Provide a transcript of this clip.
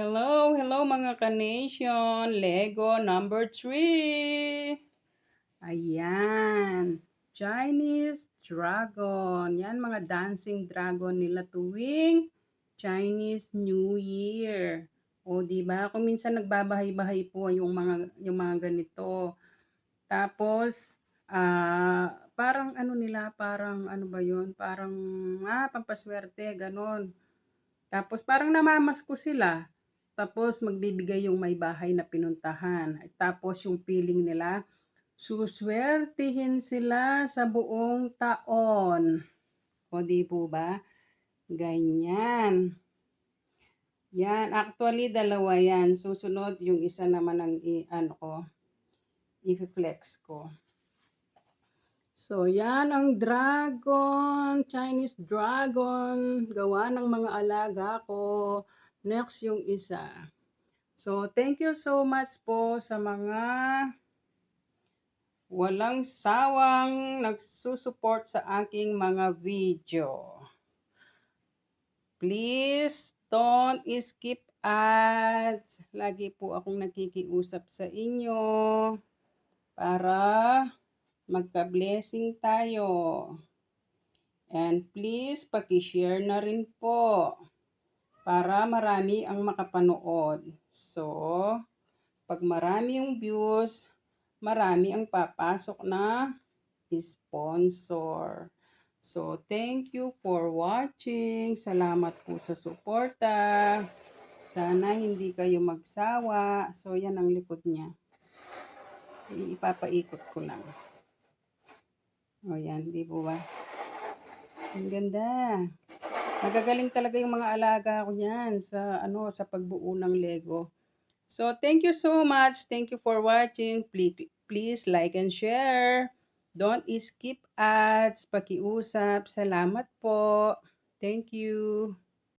Hello, hello mga ka-nation. Lego number 3. Ayan. Chinese dragon. Yan mga dancing dragon nila tuwing Chinese New Year. O di ba? Kung minsan nagbabahay-bahay po yung mga ganito. Tapos parang ano nila, parang ano ba 'yun? Parang pampaswerte ganon. Tapos parang namamasko sila. Tapos magbibigay yung may bahay na pinuntahan. Tapos yung feeling nila, suswertihin sila sa buong taon. O di po ba? Ganyan. Yan, actually dalawa yan. Susunod yung isa naman ang i-flex ko. So, yan ang dragon, Chinese dragon, gawa ng mga alaga ko. Next yung isa. So, thank you so much po sa mga walang sawang nagsusupport sa aking mga video. Please don't skip ads. Lagi po akong nakikiusap sa inyo para magka-blessing tayo. And please, paki-share na rin po para marami ang makapanood. So, pag marami yung views, marami ang papasok na sponsor. So, thank you for watching. Salamat po sa suporta. Sana hindi kayo magsawa. So, yan ang likod niya. Ipapaikot ko lang. O yan, di po ba? Ang ganda. Nagagaling talaga yung mga alaga ko yan sa pagbuo ng Lego. So, thank you so much. Thank you for watching. Please like and share. Don't skip ads. Pakiusap. Salamat po. Thank you.